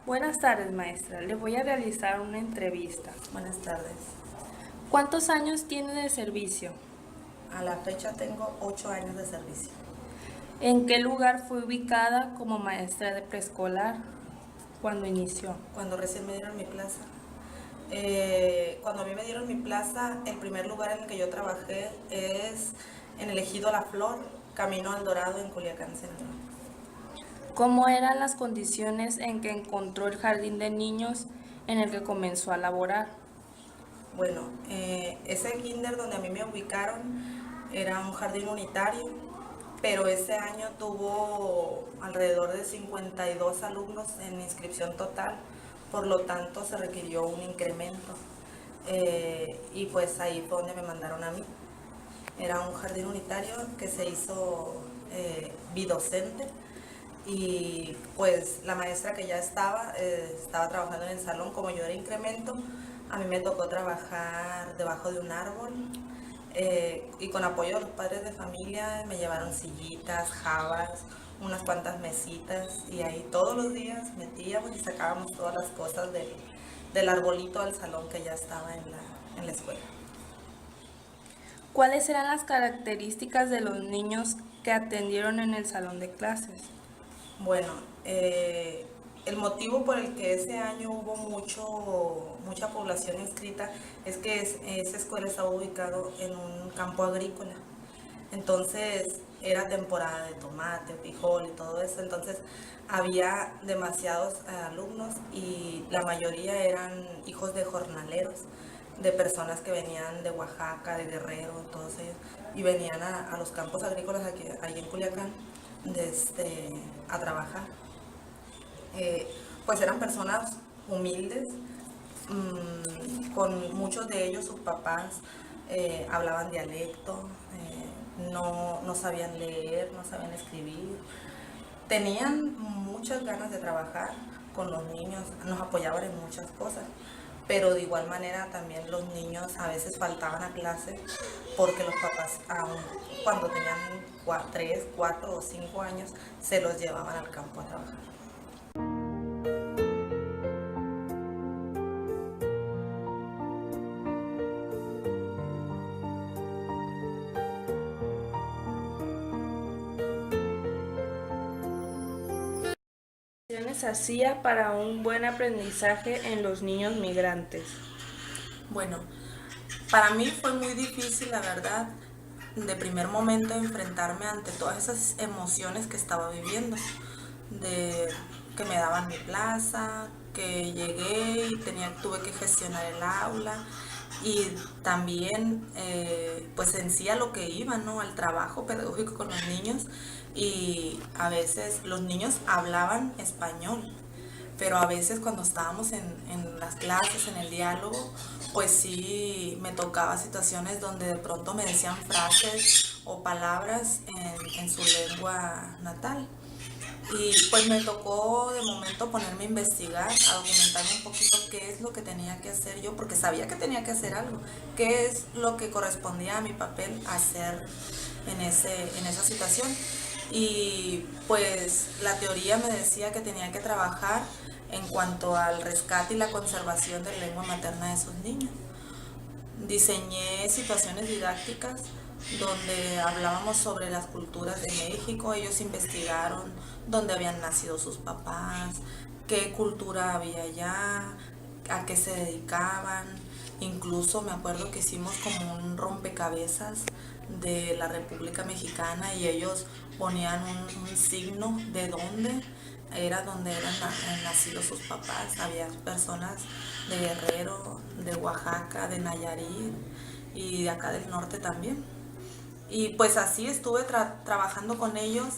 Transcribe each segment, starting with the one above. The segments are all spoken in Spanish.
Buenas tardes, maestra. Le voy a realizar una entrevista. Buenas tardes. ¿Cuántos años tiene de servicio? A la fecha tengo 8 años de servicio. ¿En qué lugar fue ubicada como maestra de preescolar cuando inició? Cuando recién me dieron mi plaza. Cuando a mí me dieron mi plaza, el primer lugar en el que yo trabajé es en el ejido La Flor, Camino al Dorado, en Culiacán, Sinaloa. ¿Cómo eran las condiciones en que encontró el jardín de niños en el que comenzó a laborar? Bueno, ese kinder donde a mí me ubicaron era un jardín unitario, pero ese año tuvo alrededor de 52 alumnos en inscripción total, por lo tanto se requirió un incremento. Y pues ahí fue donde me mandaron a mí. Era un jardín unitario que se hizo bidocente, y pues la maestra que ya estaba trabajando en el salón. Como yo era incremento, a mí me tocó trabajar debajo de un árbol, y con apoyo de los padres de familia me llevaron sillitas, jabas, unas cuantas mesitas, y ahí todos los días metíamos y sacábamos todas las cosas del arbolito al salón que ya estaba en la escuela. ¿Cuáles eran las características de los niños que atendieron en el salón de clases? Bueno, el motivo por el que ese año hubo mucha población inscrita es que esa escuela estaba ubicado en un campo agrícola. Entonces era temporada de tomate, frijol y todo eso. Entonces había demasiados alumnos, y la mayoría eran hijos de jornaleros, de personas que venían de Oaxaca, de Guerrero, todos ellos, y venían a los campos agrícolas aquí en Culiacán a trabajar. Pues eran personas humildes, con muchos de ellos sus papás hablaban dialecto, no sabían leer, no sabían escribir. Tenían muchas ganas de trabajar con los niños, nos apoyaban en muchas cosas, pero de igual manera también los niños a veces faltaban a clase porque los papás, aun cuando tenían 3, 4 o 5 años, se los llevaban al campo a trabajar. ¿Qué acciones hacía para un buen aprendizaje en los niños migrantes? Bueno, para mí fue muy difícil, la verdad, de primer momento enfrentarme ante todas esas emociones que estaba viviendo, de que me daban mi plaza, que llegué y tuve que gestionar el aula, y también pues en sí a lo que iba, ¿no? Al trabajo pedagógico con los niños, y a veces los niños hablaban español, pero a veces cuando estábamos en las clases, en el diálogo, pues sí me tocaba situaciones donde de pronto me decían frases o palabras en su lengua natal. Y pues me tocó de momento ponerme a investigar, a documentarme un poquito qué es lo que tenía que hacer yo, porque sabía que tenía que hacer algo, qué es lo que correspondía a mi papel hacer en esa situación. Y pues la teoría me decía que tenía que trabajar en cuanto al rescate y la conservación de la lengua materna de esos niños. Diseñé situaciones didácticas donde hablábamos sobre las culturas de México. Ellos investigaron dónde habían nacido sus papás, qué cultura había allá, a qué se dedicaban. Incluso me acuerdo que hicimos como un rompecabezas de la República Mexicana, y ellos ponían un signo de dónde era donde eran nacidos sus papás. Había personas de Guerrero, de Oaxaca, de Nayarit y de acá del norte también. Y pues así estuve trabajando con ellos,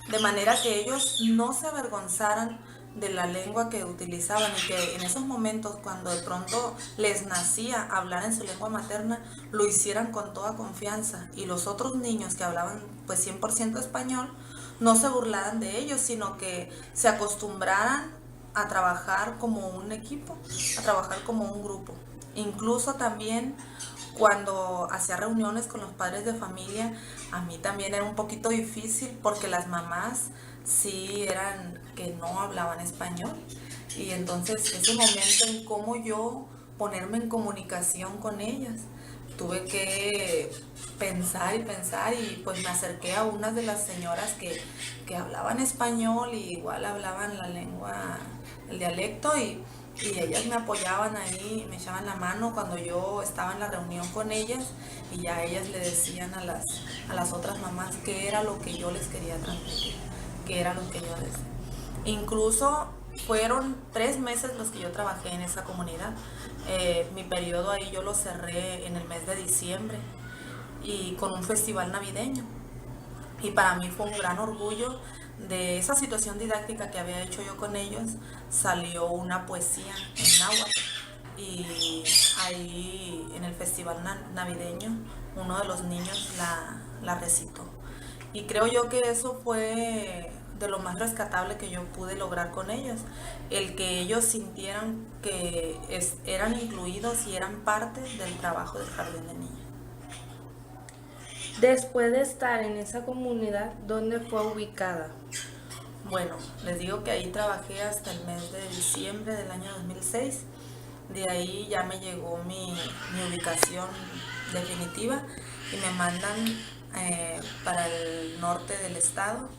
de manera que ellos no se avergonzaran de la lengua que utilizaban, y que en esos momentos cuando de pronto les nacía hablar en su lengua materna, lo hicieran con toda confianza, y los otros niños que hablaban pues 100% español no se burlaran de ellos, sino que se acostumbraran a trabajar como un equipo, a trabajar como un grupo. Incluso también cuando hacía reuniones con los padres de familia, a mí también era un poquito difícil porque las mamás sí eran que no hablaban español. Y entonces ese momento en cómo yo ponerme en comunicación con ellas, tuve que pensar y pensar y pues me acerqué a unas de las señoras que hablaban español y igual hablaban la lengua, el dialecto y ellas me apoyaban ahí, me echaban la mano cuando yo estaba en la reunión con ellas y ya ellas le decían a las otras mamás qué era lo que yo les quería transmitir, qué era lo que yo decía. Incluso fueron 3 meses los que yo trabajé en esa comunidad. Mi periodo ahí yo lo cerré en el mes de diciembre y con un festival navideño. Y para mí fue un gran orgullo de esa situación didáctica que había hecho yo con ellos, salió una poesía en náhuatl y ahí en el festival navideño uno de los niños la recitó. Y creo yo que eso fue de lo más rescatable que yo pude lograr con ellos, el que ellos sintieran que eran incluidos y eran parte del trabajo del jardín de niños. Después de estar en esa comunidad, ¿dónde fue ubicada? Bueno, les digo que ahí trabajé hasta el mes de diciembre del año 2006. De ahí ya me llegó mi ubicación definitiva y me mandan para el norte del estado,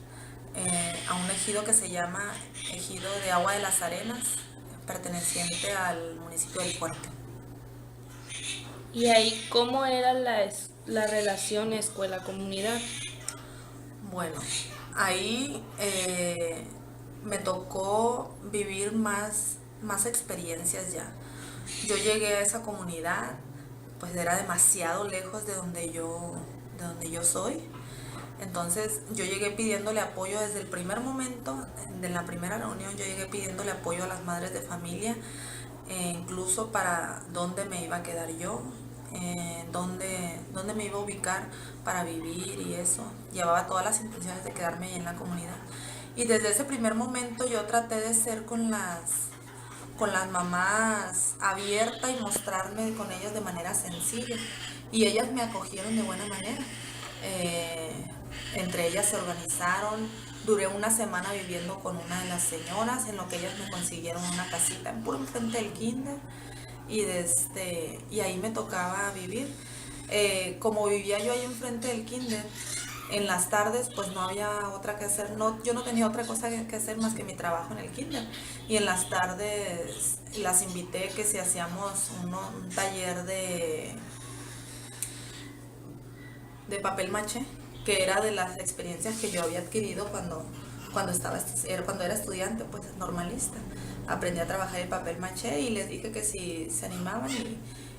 a un ejido que se llama Ejido de Agua de las Arenas, perteneciente al municipio del Puerto. ¿Y ahí cómo era la relación escuela-comunidad? Bueno, ahí me tocó vivir más experiencias ya. Yo llegué a esa comunidad, pues era demasiado lejos de donde yo soy. Entonces yo llegué pidiéndole apoyo desde el primer momento, de la primera reunión yo llegué pidiéndole apoyo a las madres de familia, incluso para dónde me iba a quedar yo, dónde me iba a ubicar para vivir y eso. Llevaba todas las intenciones de quedarme ahí en la comunidad. Y desde ese primer momento yo traté de ser con las mamás abierta y mostrarme con ellas de manera sencilla. Y ellas me acogieron de buena manera. Entre ellas se organizaron. Duré una semana viviendo con una de las señoras, en lo que ellas me consiguieron una casita en puro enfrente del kinder. Y ahí me tocaba vivir. Como vivía yo ahí enfrente del kinder, en las tardes pues no había otra que hacer, yo no tenía otra cosa que hacer más que mi trabajo en el kinder. Y en las tardes las invité que si hacíamos un taller de papel maché, que era de las experiencias que yo había adquirido cuando era estudiante, pues normalista. Aprendí a trabajar el papel maché y les dije que si se animaban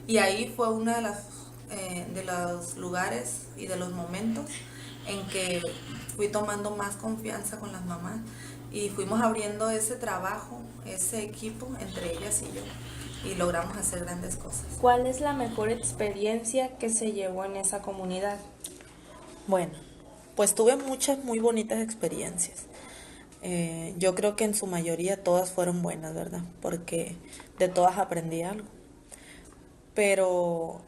y ahí fue una de los lugares y de los momentos en que fui tomando más confianza con las mamás y fuimos abriendo ese trabajo, ese equipo entre ellas y yo y logramos hacer grandes cosas. ¿Cuál es la mejor experiencia que se llevó en esa comunidad? Bueno, pues tuve muchas muy bonitas experiencias. Yo creo que en su mayoría todas fueron buenas, ¿verdad? Porque de todas aprendí algo. Pero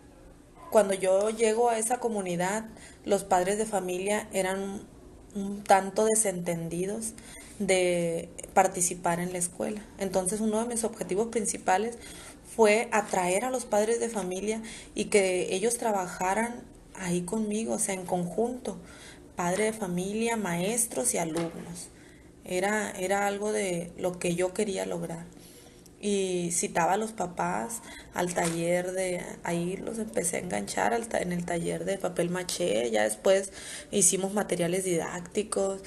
cuando yo llego a esa comunidad, los padres de familia eran un tanto desentendidos de participar en la escuela. Entonces uno de mis objetivos principales fue atraer a los padres de familia y que ellos trabajaran ahí conmigo, o sea, en conjunto, padre de familia, maestros y alumnos. Era algo de lo que yo quería lograr. Y citaba a los papás al taller ahí los empecé a enganchar en el taller de papel maché, ya después hicimos materiales didácticos,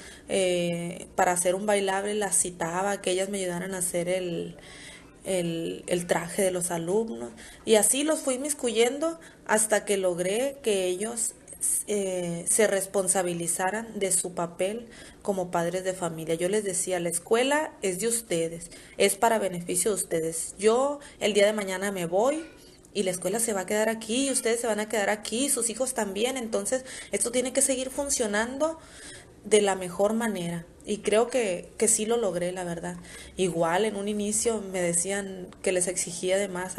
para hacer un bailable las citaba, que ellas me ayudaran a hacer el traje de los alumnos, y así los fui inmiscuyendo hasta que logré que ellos se responsabilizaran de su papel como padres de familia. Yo les decía, la escuela es de ustedes, es para beneficio de ustedes. Yo el día de mañana me voy y la escuela se va a quedar aquí y ustedes se van a quedar aquí y sus hijos también. Entonces esto tiene que seguir funcionando de la mejor manera. Y creo que sí lo logré, la verdad. Igual en un inicio me decían que les exigía de más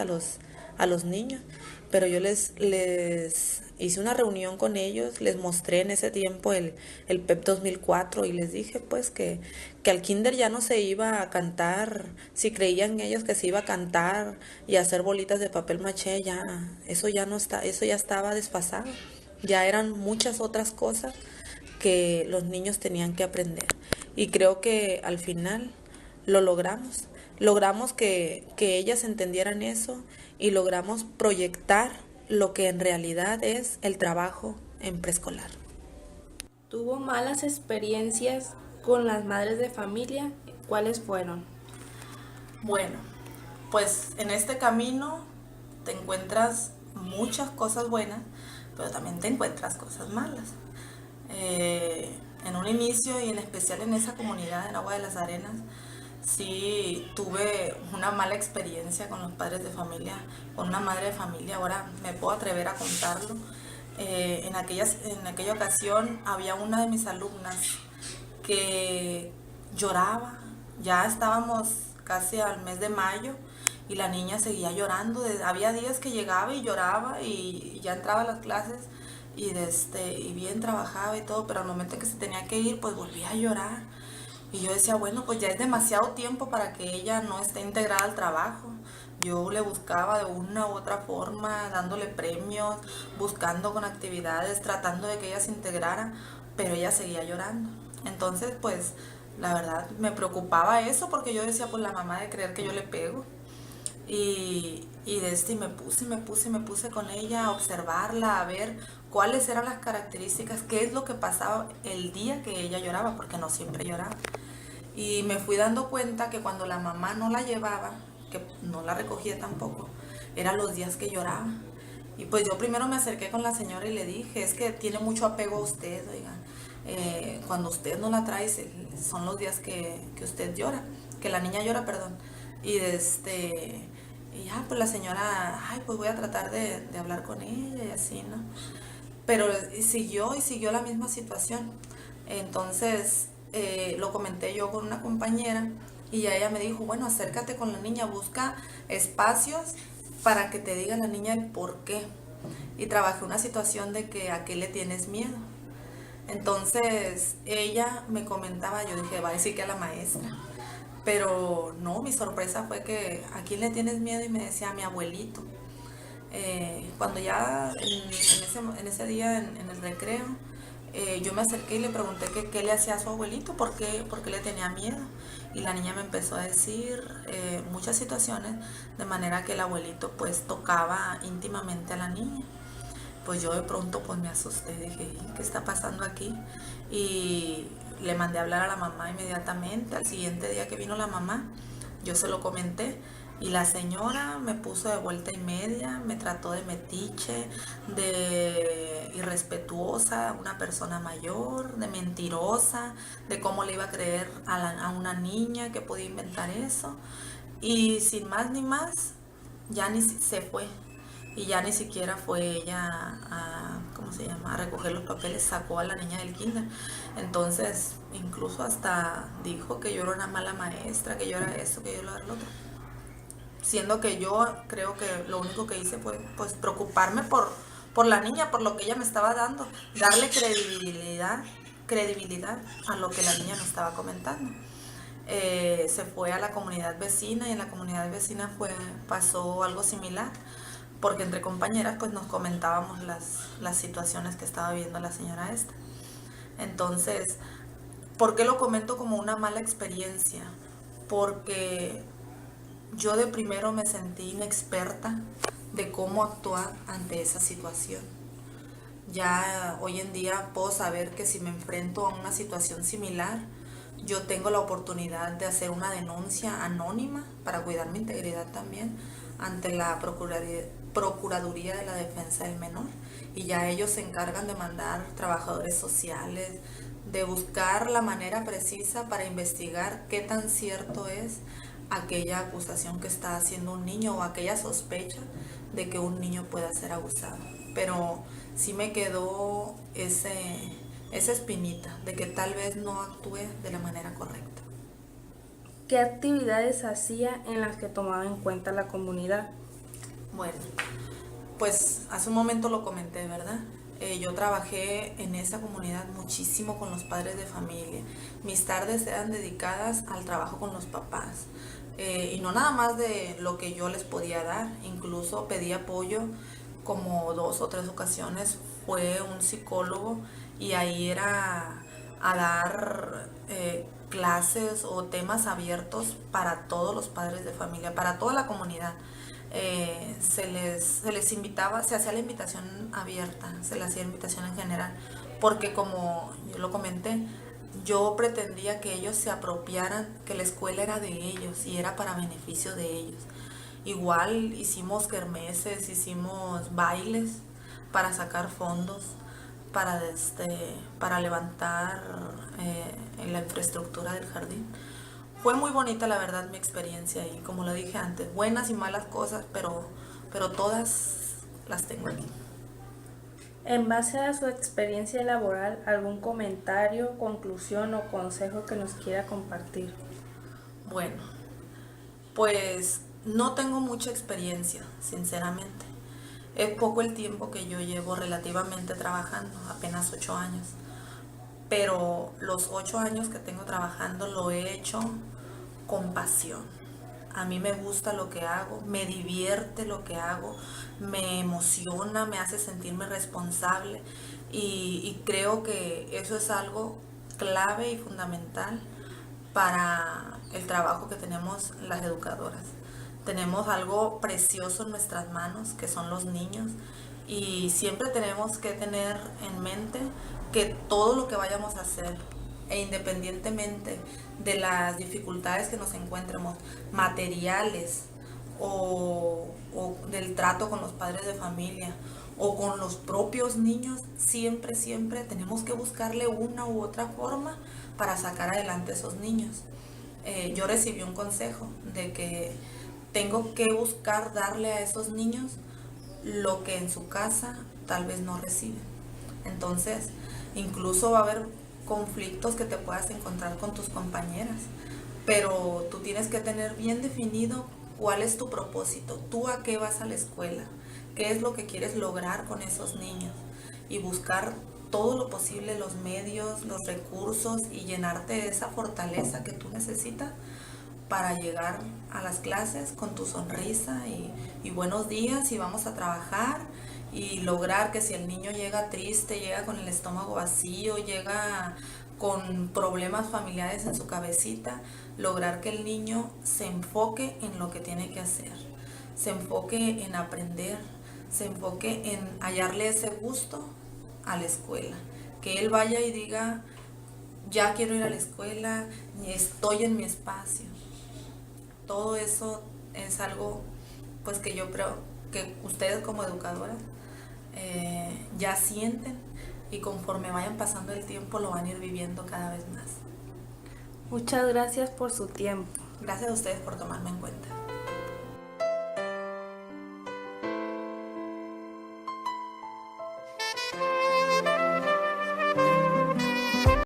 a los niños. Pero yo les hice una reunión con ellos, les mostré en ese tiempo el PEP 2004 y les dije pues que al kinder ya no se iba a cantar, si creían ellos que se iba a cantar y hacer bolitas de papel maché, ya, eso ya no está, eso ya estaba desfasado, ya eran muchas otras cosas que los niños tenían que aprender. Y creo que al final lo logramos. Logramos que ellas entendieran eso y logramos proyectar lo que en realidad es el trabajo en preescolar. ¿Tuvo malas experiencias con las madres de familia? ¿Cuáles fueron? Bueno, pues en este camino te encuentras muchas cosas buenas, pero también te encuentras cosas malas. En un inicio y en especial en esa comunidad en Agua de las Arenas, sí tuve una mala experiencia con los padres de familia, con una madre de familia, ahora me puedo atrever a contarlo. En aquella ocasión había una de mis alumnas que lloraba, ya estábamos casi al mes de mayo y la niña seguía llorando, había días que llegaba y lloraba y ya entraba a las clases y bien trabajaba y todo, pero al momento en que se tenía que ir pues volvía a llorar. Y yo decía, bueno, pues ya es demasiado tiempo para que ella no esté integrada al trabajo. Yo le buscaba de una u otra forma, dándole premios, buscando con actividades, tratando de que ella se integrara, pero ella seguía llorando. Entonces, pues, la verdad, me preocupaba eso porque yo decía, pues la mamá de creer que yo le pego. Y me puse con ella a observarla, a ver cuáles eran las características, qué es lo que pasaba el día que ella lloraba, porque no siempre lloraba. Y me fui dando cuenta que cuando la mamá no la llevaba, que no la recogía tampoco, eran los días que lloraba. Y pues yo primero me acerqué con la señora y le dije, es que tiene mucho apego a usted, oiga. Cuando usted no la trae, son los días que usted llora, que la niña llora, perdón. Y ya, pues la señora, ay, pues voy a tratar de hablar con ella y así, ¿no? Pero siguió la misma situación. Entonces lo comenté yo con una compañera y ya ella me dijo, bueno, acércate con la niña, busca espacios para que te diga la niña el por qué. Y trabajé una situación de que a qué le tienes miedo. Entonces ella me comentaba, yo dije, va a decir que a la maestra. Pero no, mi sorpresa fue que a quién le tienes miedo y me decía a mi abuelito. Cuando ya en ese día en el recreo, yo me acerqué y le pregunté qué le hacía a su abuelito, por qué le tenía miedo. Y la niña me empezó a decir muchas situaciones, de manera que el abuelito pues tocaba íntimamente a la niña. Pues yo de pronto pues me asusté, dije, ¿qué está pasando aquí? Y le mandé a hablar a la mamá inmediatamente. Al siguiente día que vino la mamá, yo se lo comenté y la señora me puso de vuelta y media, me trató de metiche, de irrespetuosa, una persona mayor, de mentirosa, de cómo le iba a creer a una niña que podía inventar eso. Y sin más ni más, ya ni se fue. Y ya ni siquiera fue ella ¿cómo se llama?, a recoger los papeles, sacó a la niña del kinder. Entonces, incluso hasta dijo que yo era una mala maestra, que yo era eso, que yo era lo otro. Siendo que yo creo que lo único que hice fue pues preocuparme por la niña, por lo que ella me estaba dando, darle credibilidad a lo que la niña me estaba comentando. Se fue a la comunidad vecina y en la comunidad vecina pasó algo similar, porque entre compañeras pues nos comentábamos las situaciones que estaba viviendo la señora esta. Entonces, ¿por qué lo comento como una mala experiencia? Porque yo de primero me sentí inexperta de cómo actuar ante esa situación. Ya hoy en día puedo saber que si me enfrento a una situación similar, yo tengo la oportunidad de hacer una denuncia anónima para cuidar mi integridad también ante la Procuraduría de la Defensa del Menor, y ya ellos se encargan de mandar trabajadores sociales, de buscar la manera precisa para investigar qué tan cierto es aquella acusación que está haciendo un niño o aquella sospecha de que un niño pueda ser abusado. Pero sí me quedó esa espinita de que tal vez no actué de la manera correcta. ¿Qué actividades hacía en las que tomaba en cuenta la comunidad? Bueno, pues hace un momento lo comenté, ¿verdad? Yo trabajé en esa comunidad muchísimo con los padres de familia. Mis tardes eran dedicadas al trabajo con los papás. Y no nada más de lo que yo les podía dar, incluso pedí apoyo como 2 o 3 ocasiones. Fue un psicólogo y ahí era a dar clases o temas abiertos para todos los padres de familia, para toda la comunidad. Se les invitaba, se hacía la invitación abierta, se le hacía invitación en general, porque como yo lo comenté, yo pretendía que ellos se apropiaran, que la escuela era de ellos y era para beneficio de ellos. Igual hicimos kermeses, hicimos bailes para sacar fondos, para levantar la infraestructura del jardín. Fue muy bonita, la verdad, mi experiencia y como lo dije antes, buenas y malas cosas, pero todas las tengo aquí. En base a su experiencia laboral, ¿algún comentario, conclusión o consejo que nos quiera compartir? Bueno, pues no tengo mucha experiencia, sinceramente. Es poco el tiempo que yo llevo relativamente trabajando, apenas 8 años. Pero los 8 años que tengo trabajando lo he hecho con pasión. A mí me gusta lo que hago, me divierte lo que hago, me emociona, me hace sentirme responsable y creo que eso es algo clave y fundamental para el trabajo que tenemos las educadoras. Tenemos algo precioso en nuestras manos, que son los niños, y siempre tenemos que tener en mente que todo lo que vayamos a hacer, e independientemente de las dificultades que nos encuentremos, materiales o del trato con los padres de familia o con los propios niños, siempre, siempre tenemos que buscarle una u otra forma para sacar adelante a esos niños. Yo recibí un consejo de que tengo que buscar darle a esos niños lo que en su casa tal vez no reciben. Entonces, incluso va a haber conflictos que te puedas encontrar con tus compañeras, pero tú tienes que tener bien definido cuál es tu propósito, tú a qué vas a la escuela, qué es lo que quieres lograr con esos niños y buscar todo lo posible, los medios, los recursos y llenarte de esa fortaleza que tú necesitas para llegar a las clases con tu sonrisa y buenos días y vamos a trabajar y lograr que si el niño llega triste, llega con el estómago vacío, llega con problemas familiares en su cabecita, lograr que el niño se enfoque en lo que tiene que hacer, se enfoque en aprender, se enfoque en hallarle ese gusto a la escuela, que él vaya y diga, ya quiero ir a la escuela, estoy en mi espacio. Todo eso es algo pues que yo creo que ustedes como educadoras ya sienten y conforme vayan pasando el tiempo lo van a ir viviendo cada vez más. Muchas gracias por su tiempo. Gracias a ustedes por tomarme en cuenta.